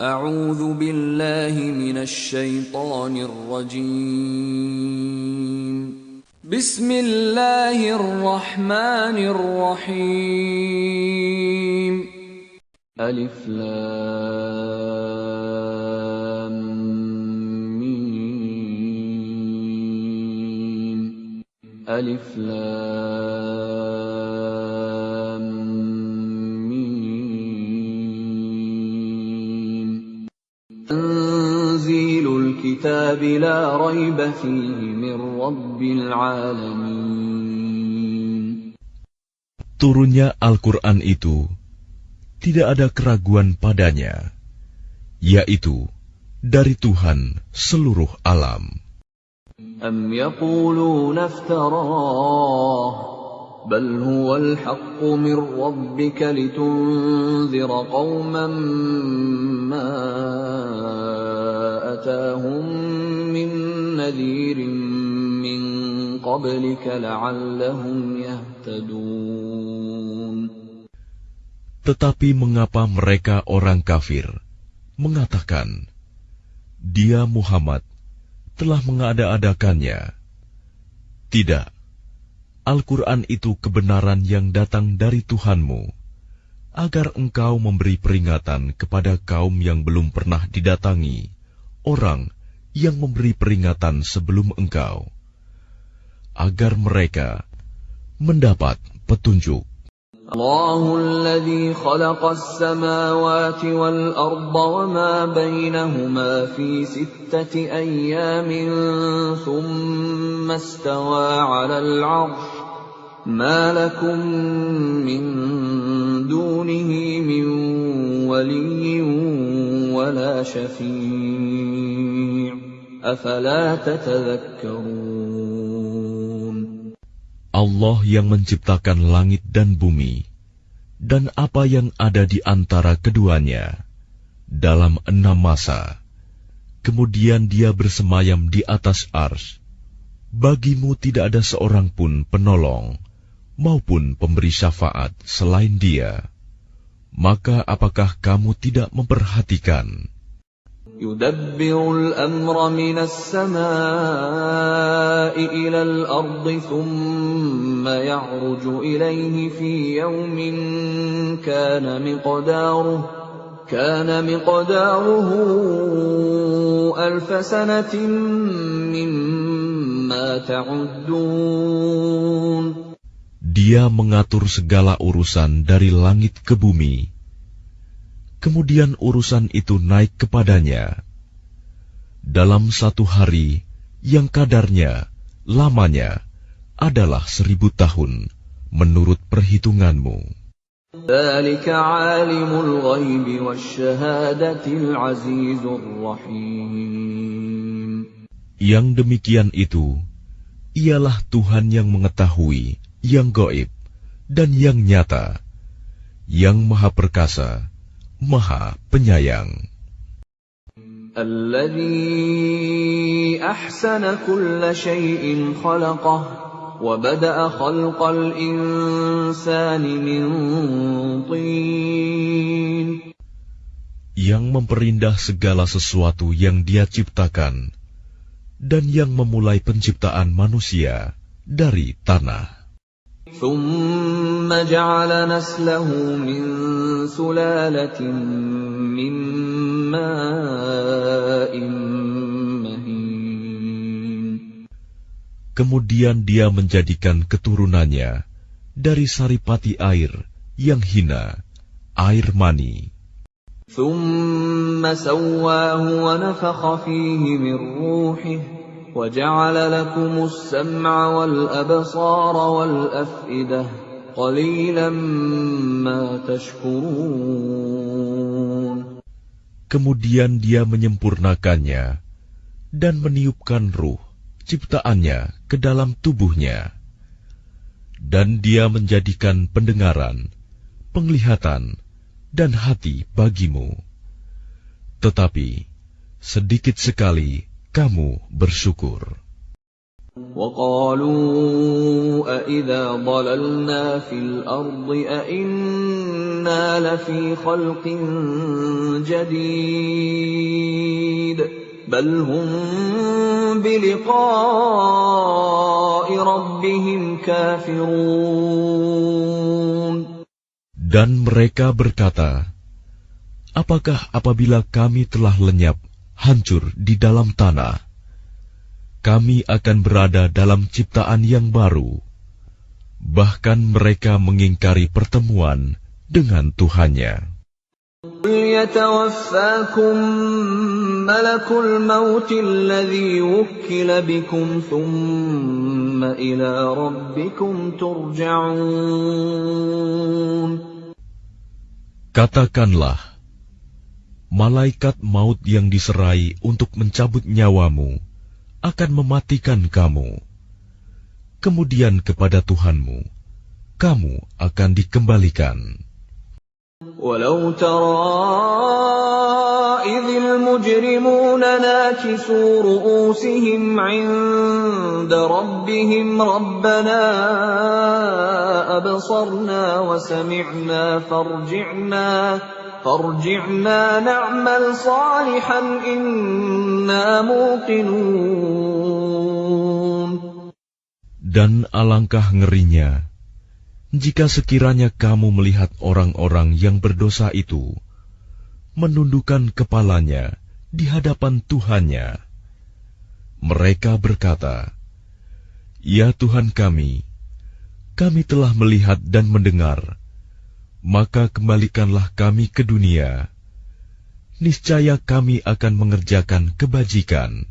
أعوذ بالله من الشيطان الرجيم. بسم الله الرحمن الرحيم. ألف لام ميم. ألف لام ميم. تنزيل الكتاب لا ريب فيه من رب العالمين. Turunnya Al-Quran itu tidak ada keraguan padanya, yaitu dari Tuhan seluruh alam. أم يقولون افتراه بل هو الحق من ربك لتنذر قوما ما أتاهم من نذير من قبلك لعلهم يهتدون. Tetapi mengapa mereka orang kafir mengatakan, Dia Muhammad telah mengada-adakannya? Tidak, Al-Quran itu kebenaran yang datang dari Tuhanmu, agar engkau memberi peringatan kepada kaum yang belum pernah didatangi orang yang memberi peringatan sebelum engkau, agar mereka mendapat petunjuk. الله الذي خلق السماوات والأرض وما بينهما في 6 أيام ثم استوى على العرش ما لكم من دونه من ولي ولا شفيع أفلا تتذكرون. Allah yang menciptakan langit dan bumi, dan apa yang ada di antara keduanya, dalam 6 masa. Kemudian Dia bersemayam di atas arsy. Bagimu tidak ada seorang pun penolong, maupun pemberi syafaat selain Dia. Maka apakah kamu tidak memperhatikan? يدبر الأمر من السماء إلى الأرض ثم يعرج إليه في يوم كان مقداره 1000 سنة مما تعدون. Dia mengatur segala urusan dari langit ke bumi. Kemudian urusan itu naik kepadanya dalam 1 hari yang kadarnya, lamanya adalah 1000 tahun menurut perhitunganmu. ذلك عالم الغيب والشهادة العزيز الرحيم. Yang demikian itu ialah Tuhan yang mengetahui yang gaib dan yang nyata, yang Maha Perkasa, Maha Penyayang. الذي أحسن كل شيء خلقه وبدأ خلق الإنسان من طين. Yang memperindah segala sesuatu yang Dia ciptakan, dan yang memulai penciptaan manusia dari tanah. ثم جعل نسله من سلالة من ماء مهين. Kemudian Dia menjadikan keturunannya dari saripati air yang hina, air mani. ثم سواه ونفخ فيه من روحه وجعل لكم السمع والأبصار والأفئدة قليلا ما تشكرون. Kemudian Dia menyempurnakannya dan meniupkan ruh ciptaannya ke dalam tubuhnya, dan Dia menjadikan pendengaran, penglihatan, dan hati bagimu. Tetapi sedikit sekali kamu bersyukur. وقالوا أإذا ضللنا في الأرض أإنا إِنَّا لَفِي خَلْقٍ جَدِيدٍ بَلْ هُمْ بِلِقَاءِ رَبِّهِمْ كَافِرُونَ. Dan mereka berkata, apakah apabila kami telah lenyap, hancur di dalam tanah, kami akan berada dalam ciptaan yang baru? Bahkan mereka mengingkari pertemuan dengan Tuhannya. قُلْ يَتَوَفَّاكُم مَّلَكُ الْمَوْتِ الَّذِي وُكِّلَ بِكُمْ ثُمَّ إِلَىٰ رَبِّكُمْ تُرْجَعُونَ. Katakanlah, malaikat maut yang diserai untuk mencabut nyawamu akan mematikan kamu. Kemudian kepada Tuhanmu, kamu akan dikembalikan. وَلَوْ تَرَىٰ إِذِ الْمُجْرِمُونَ نَاكِسُو رُءُوسِهِمْ عِندَ رَبِّهِمْ رَبَّنَا أَبْصَرْنَا وَسَمِعْنَا فَارْجِعْنَا نَعْمَلْ صَالِحًا إِنَّا مُوقِنُونَ. Dan alangkah ngerinya jika sekiranya kamu melihat orang-orang yang berdosa itu menundukkan kepalanya di hadapan Tuhannya. Mereka berkata, "Ya Tuhan kami telah melihat dan mendengar, maka kembalikanlah kami ke dunia. Niscaya kami akan mengerjakan kebajikan.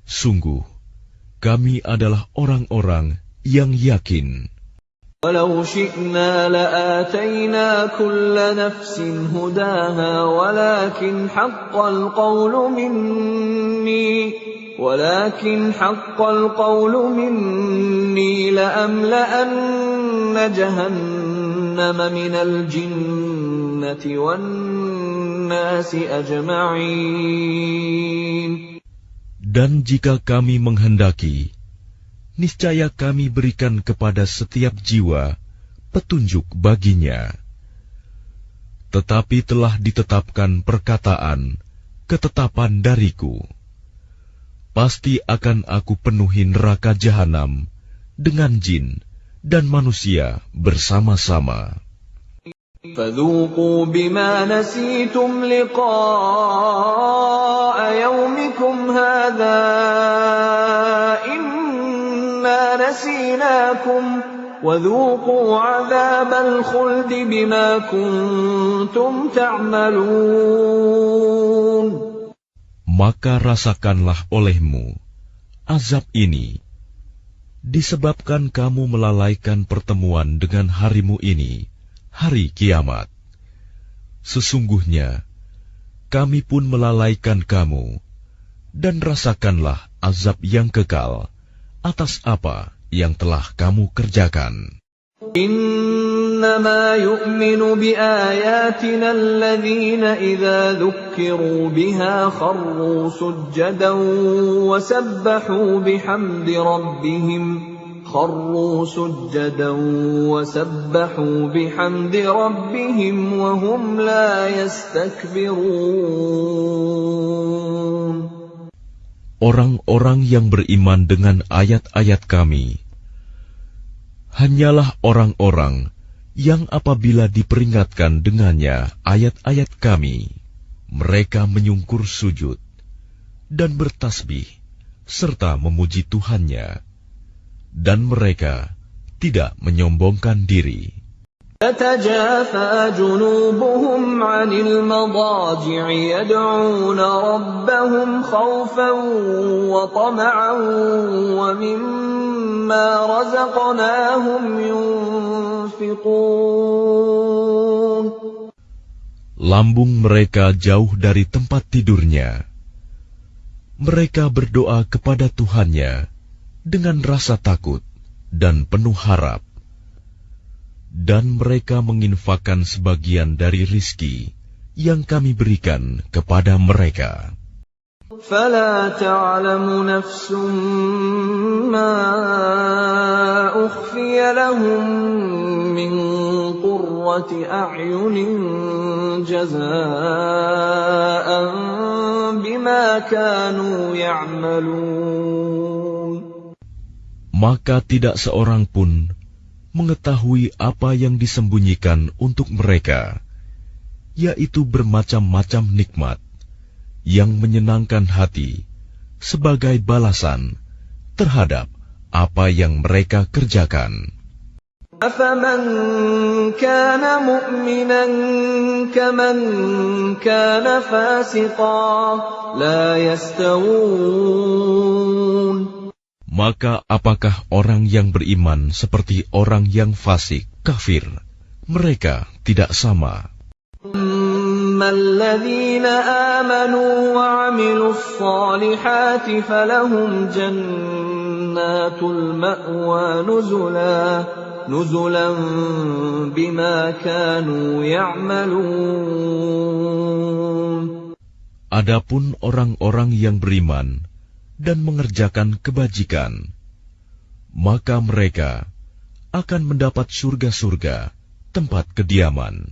Sungguh, kami adalah orang-orang yang yakin." وَلَوْ شِئْنَا لَآتَيْنَا كُلَّ نَفْسٍ هُدَاهَا وَلَكِنْ حَقَّ الْقَوْلُ مِنِّي لَأَمْلَأَنَّ جَهَنَّمَ مِنَ الْجِنَّةِ وَالنَّاسِ أَجْمَعِينَ. Dan jika kami menghendaki, niscaya kami berikan kepada setiap jiwa petunjuk baginya. Tetapi telah ditetapkan ketetapan dariku. Pasti akan aku penuhi neraka jahanam dengan jin dan manusia bersama-sama. فَذُوقُوا بِمَا نَسِيتُمْ لِقَاءَ يَوْمِكُمْ هَٰذَا إِنَّا نَسِينَاكُمْ وَذُوقُوا عَذَابَ الْخُلْدِ بِمَا كُنتُمْ تَعْمَلُونَ. Maka rasakanlah olehmu azab ini, disebabkan kamu melalaikan pertemuan dengan harimu ini, hari kiamat. Sesungguhnya, kami pun melalaikan kamu, dan rasakanlah azab yang kekal atas apa yang telah kamu kerjakan. إِنَّمَا يُؤْمِنُ بِآيَاتِنَا الَّذِينَ إِذَا ذُكِّرُوا بِهَا خَرُّوا سُجَّدًا وَسَبَّحُوا بِحَمْدِ رَبِّهِمْ وَهُمْ لَا يَسْتَكْبِرُونَ. Orang-orang yang beriman dengan ayat-ayat kami hanyalah orang-orang yang apabila diperingatkan dengannya ayat-ayat kami, mereka menyungkur sujud dan bertasbih serta memuji Tuhannya, dan mereka tidak menyombongkan diri. تَتَجَافَى جُنُوبُهُمْ عَنِ الْمَضَاجِعِ يَدْعُونَ رَبَّهُمْ خَوْفًا وَطَمَعًا وَمِمَّا رَزَقْنَاهُمْ يُنْفِقُونَ. Lambung mereka jauh dari tempat tidurnya. Mereka berdoa kepada Tuhannya dengan rasa takut dan penuh harap. Dan mereka menginfakkan sebagian dari rizki yang kami berikan kepada mereka. فلا تعلم نفس ما أخفي لهم من قرة أعين جزاء بما كانوا يعملون. Maka tidak seorang pun mengetahui apa yang disembunyikan untuk mereka, yaitu bermacam-macam nikmat yang menyenangkan hati sebagai balasan terhadap apa yang mereka kerjakan. أَفَمَنْ كَانَ مُؤْمِنًا كَمَنْ كَانَ فَاسِقًا لَا يَسْتَوُونَ. Maka apakah orang yang beriman seperti orang yang fasik, kafir? Mereka tidak sama. أَمَّا الَّذِينَ آمَنُوا وَعَمِلُوا الصَّالِحَاتِ فَلَهُمْ جَنَّاتُ الْمَأْوَى نُزُلًا بِمَا كَانُوا يَعْمَلُونَ. Adapun orang-orang yang beriman dan mengerjakan kebajikan, maka mereka akan mendapat surga-surga tempat kediaman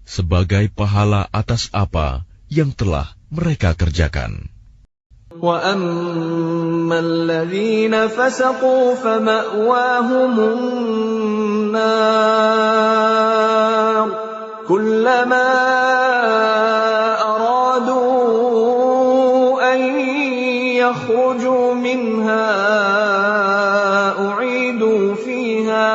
sebagai pahala atas apa yang telah mereka kerjakan. وَأَمَّا الَّذِينَ فَسَقُوا فَمَأْوَاهُمُ النَّارُ كُلَّمَا يخرجوا منها أعيدوا فيها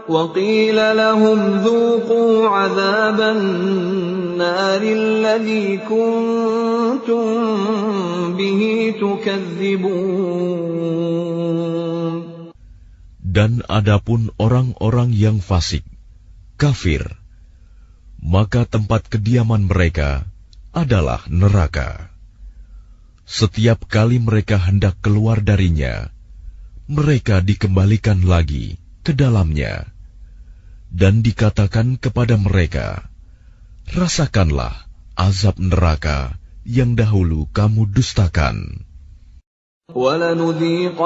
وقيل لهم ذوقوا عذاب النار الذي كنتم به تكذبون. Dan adapun orang-orang yang fasik, kafir, maka tempat kediaman mereka adalah neraka. Setiap kali mereka hendak keluar darinya, mereka dikembalikan lagi ke dalamnya, dan dikatakan kepada mereka, rasakanlah azab neraka yang dahulu kamu dustakan. وَلَنُذِيقَنَّهُمْ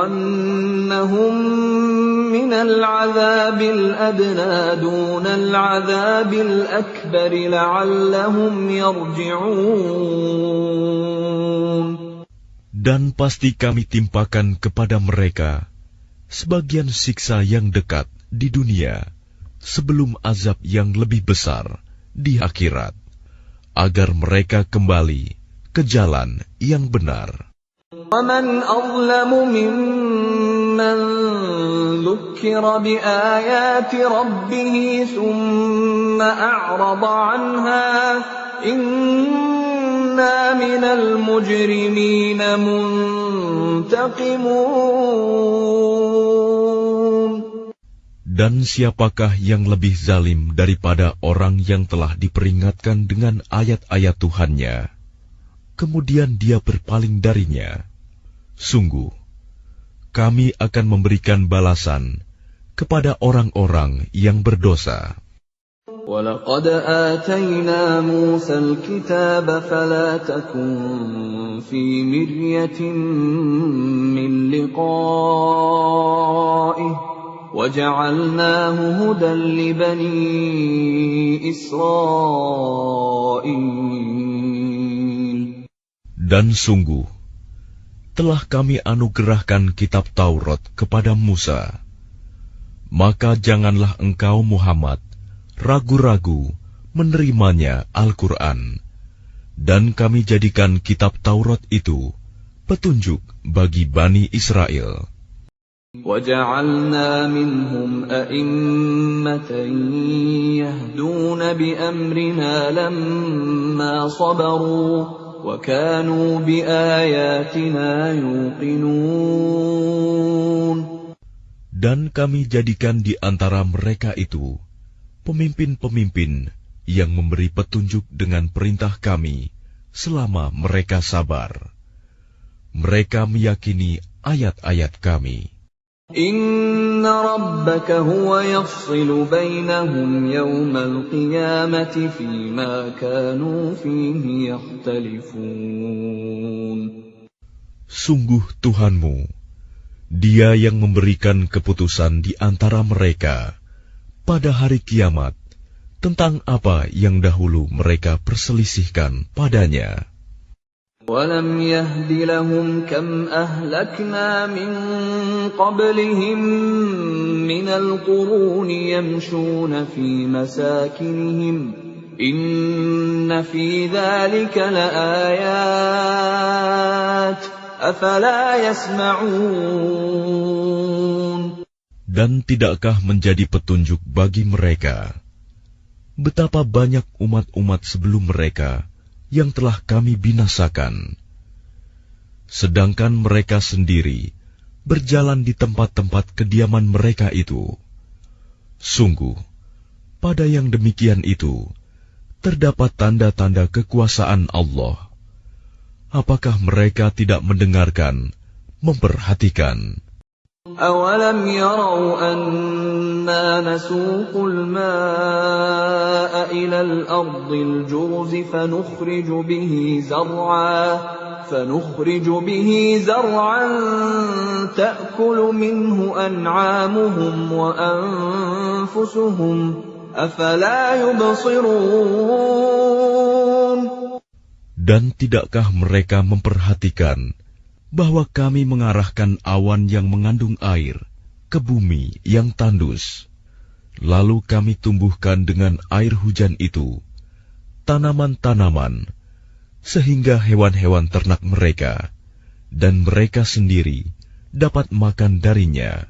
مِنَ الْعَذَابِ الْأَدْنَى دُونَ الْعَذَابِ الْأَكْبَرِ لَعَلَّهُمْ يَرْجِعُونَ. Dan pasti kami timpakan kepada mereka sebagian siksa yang dekat di dunia sebelum azab yang lebih besar di akhirat, agar mereka kembali ke jalan yang benar. وَمَنْ أَظْلَمُ مِمَّنْ ذُكِّرَ بِآيَاتِ رَبِّهِ ثُمَّ أَعْرَضَ عَنْهَا إِنَّا مِنَ الْمُجْرِمِينَ مُنْتَقِمُونَ. Dan siapakah yang lebih zalim daripada orang yang telah diperingatkan dengan ayat-ayat Tuhannya, kemudian dia berpaling darinya? Sungguh, kami akan memberikan balasan kepada orang-orang yang berdosa. وَلَقَدْ آتَيْنَا مُوسَى الْكِتَابَ فَلَا تَكُنْ فِي مِرْيَةٍ مِّن لِقَائِهِ وَجَعَلْنَاهُ هُدًى لِبَنِي إِسْرَائِيلَ. Dan sungguh, telah kami anugerahkan kitab Taurat kepada Musa. Maka janganlah engkau Muhammad ragu-ragu menerimanya Al-Quran, dan kami jadikan kitab Taurat itu petunjuk bagi Bani Israel. وَجَعَلْنَا مِنْهُمْ أَئِمَّةً يَهْدُونَ بِأَمْرِنَا لَمَّا صَبَرُوا وَكَانُوا بِآيَاتِنَا يُوقِنُونَ. Dan kami jadikan di antara mereka itu pemimpin-pemimpin yang memberi petunjuk dengan perintah kami selama mereka sabar. Mereka meyakini ayat-ayat kami. إِنَّ ربك هو يفصل بينهم يوم القيامة فيما كانوا فيه يختلفون. Sungguh Tuhanmu, Dia yang memberikan keputusan di antara mereka pada hari kiamat tentang apa yang dahulu mereka perselisihkan padanya. وَلَمْ يَهْدِ لَهُمْ كَمْ أَهْلَكْنَا مِنْ قَبْلِهِمْ مِنَ الْقُرُونِ يَمْشُونَ فِي مَسَاكِنِهِمْ إِنَّ فِي ذَلِكَ لَآيَاتٍ أَفَلَا يَسْمَعُونَ. Dan tidakkah menjadi petunjuk bagi mereka betapa banyak umat-umat sebelum mereka yang telah kami binasakan, sedangkan mereka sendiri berjalan di tempat-tempat kediaman mereka itu. Sungguh, pada yang demikian itu terdapat tanda-tanda kekuasaan Allah. Apakah mereka tidak mendengarkan, memperhatikan? أَوَلَمْ يَرَوْا أَنَّا نَسُوقُ الْمَاءَ إِلَى الْأَرْضِ الْجُرُزِ فَنُخْرِجُ بِهِ زَرْعًا تَأْكُلُ مِنْهُ أَنْعَامُهُمْ وَأَنْفُسُهُمْ أَفَلَا يُبْصِرُونَ. Dan tidakkah mereka memperhatikan bahwa kami mengarahkan awan yang mengandung air ke bumi yang tandus, lalu kami tumbuhkan dengan air hujan itu tanaman-tanaman, sehingga hewan-hewan ternak mereka dan mereka sendiri dapat makan darinya.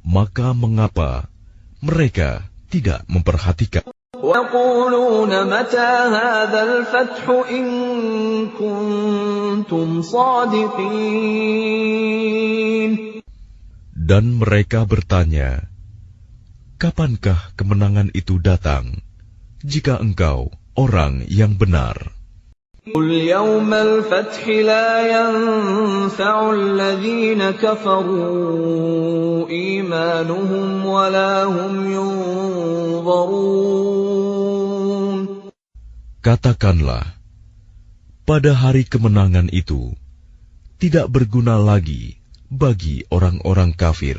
Maka mengapa mereka tidak memperhatikan? وَيَقُولُونَ مَتَى هَذَا الْفَتْحُ إِن كُنتُمْ صَادِقِينَ. Dan mereka bertanya, kapankah kemenangan itu datang, jika engkau orang yang benar? قُلْ يَوْمَ الْفَتْحِ لَا يَنفَعُ الَّذِينَ كَفَرُوا إِيمَانُهُمْ وَلَا هُمْ يُنظَرُونَ. Katakanlah, pada hari kemenangan itu tidak berguna lagi bagi orang-orang kafir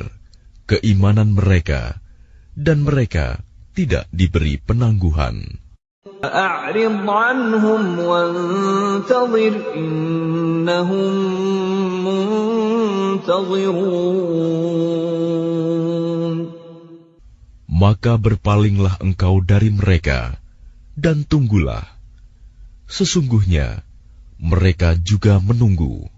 keimanan mereka, dan mereka tidak diberi penangguhan. أَعْرِضْ عَنْهُمْ وَانْتَظِرْ إِنَّهُمْ مُنْتَظِرُونَ. Maka berpalinglah engkau dari mereka, dan tunggulah. Sesungguhnya mereka juga menunggu.